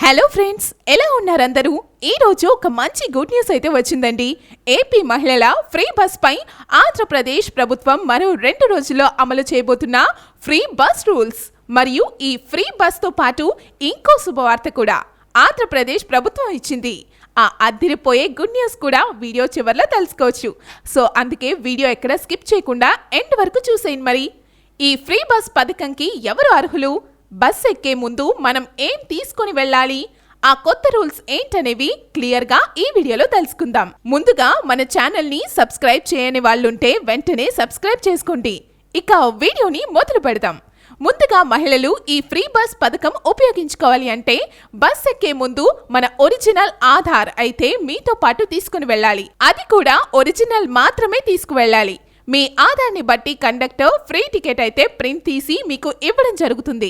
Hello friends, ఎలా ఉన్నారు అందరూ? ఈ రోజు ఒక మంచి గుడ్ న్యూస్ అయితే వచ్చిందండి. ఏపీ మహిళల ఫ్రీ బస్ పై ఆంధ్రప్రదేశ్ ప్రభుత్వం మరో 2 రోజుల్లో అమలు చేయబోతున్న ఫ్రీ బస్ రూల్స్ మరియు ఈ ఫ్రీ బస్ తో పాటు ఇంకో శుభవార్త కూడా ఆంధ్రప్రదేశ్ ప్రభుత్వం ఇచ్చింది. ఆ అద్దిరిపోయే గుడ్ న్యూస్ కూడా వీడియో చివర్లో తెలుసుకోవచ్చు. సో అందుకే వీడియో ఎక్కడ స్కిప్ చేయకుండా ఎండ్ వరకు చూసేయండి. మరి ఈ ఫ్రీ బస్ పథకంకి ఎవరు అర్హులు, బస్ ఎక్కే ముందు మనం ఏం తీసుకొని వెళ్ళాలి, ఆ కొత్త రూల్స్ ఏంటనేవి క్లియర్ గా ఈ వీడియోలో తెలుసుకుందాం. ముందుగా మన ఛానల్ ని సబ్స్క్రైబ్ చేయని వాళ్ళుంటే వెంటనే సబ్స్క్రైబ్ చేసుకోండి. ఇక వీడియోని మొదలు పెడదాం. ముందుగా మహిళలు ఈ ఫ్రీ బస్ పథకం ఉపయోగించుకోవాలి అంటే బస్ ఎక్కే ముందు మన ఒరిజినల్ ఆధార్ అయితే మీతో పాటు తీసుకుని వెళ్ళాలి. అది కూడా ఒరిజినల్ మాత్రమే తీసుకువెళ్ళాలి. మీ ఆధార్ని బట్టి కండక్టర్ ఫ్రీ టికెట్ అయితే ప్రింట్ తీసి మీకు ఇవ్వడం జరుగుతుంది.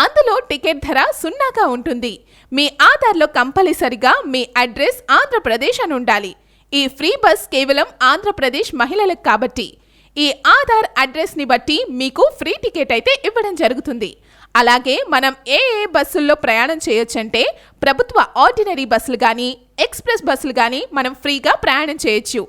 అందులో టికెట్ ధర 0గా ఉంటుంది. మీ ఆధార్లో కంపల్సరిగా మీ అడ్రస్ ఆంధ్రప్రదేశ్ అని ఉండాలి. ఈ ఫ్రీ బస్ కేవలం ఆంధ్రప్రదేశ్ మహిళలకు కాబట్టి ఈ ఆధార్ అడ్రస్ని బట్టి మీకు ఫ్రీ టికెట్ అయితే ఇవ్వడం జరుగుతుంది. అలాగే మనం ఏ బస్సుల్లో ప్రయాణం చేయొచ్చంటే ప్రభుత్వ ఆర్డినరీ బస్సులు కానీ ఎక్స్ప్రెస్ బస్సులు కానీ మనం ఫ్రీగా ప్రయాణం చేయొచ్చు.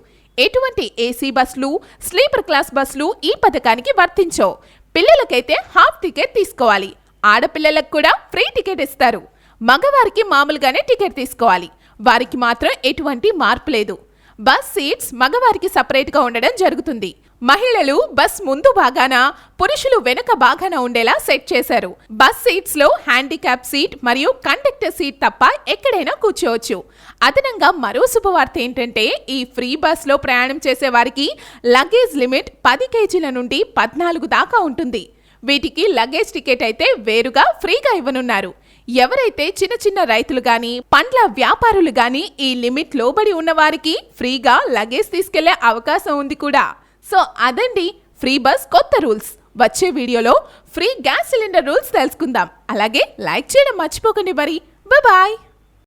ఎటువంటి ఏసీ బస్సులు, స్లీపర్ క్లాస్ బస్సులు ఈ పథకానికి వర్తించవు. పిల్లలకైతే హాఫ్ టికెట్ తీసుకోవాలి. ఆడపిల్లలకు కూడా ఫ్రీ టికెట్ ఇస్తారు. మగవారికి మామూలుగానే టికెట్ తీసుకోవాలి. వారికి మాత్రం ఎటువంటి మార్పు లేదు. బస్ సీట్స్ మగవారికి సపరేట్గా ఉండడం జరుగుతుంది. మహిళలు బస్ ముందు భాగాన, పురుషులు వెనుక భాగాన ఉండేలా సెట్ చేశారు. బస్ సీట్స్ లో హ్యాండిక్యాప్ సీట్ మరియు కండక్టర్ సీట్ తప్ప ఎక్కడైనా కూర్చోవచ్చు. అదనంగా మరో శుభవార్త ఏంటంటే ఈ ఫ్రీ బస్ లో ప్రయాణం చేసే వారికి లగేజ్ లిమిట్ 10 కేజీల నుండి 14 దాకా ఉంటుంది. వీటికి లగేజ్ టికెట్ అయితే వేరుగా ఫ్రీగా ఇవ్వనున్నారు. ఎవరైతే చిన్న చిన్న రైతులు గాని, పండ్ల వ్యాపారులు గాని ఈ లిమిట్ లోబడి ఉన్న వారికి ఫ్రీగా లగేజ్ తీసుకెళ్లే అవకాశం ఉంది కూడా. సో అదండి ఫ్రీ బస్ కొత్త రూల్స్. వచ్చే వీడియోలో ఫ్రీ గ్యాస్ సిలిండర్ రూల్స్ తెలుసుకుందాం. అలాగే లైక్ చేయడం మర్చిపోకండి. మరి బాయ్.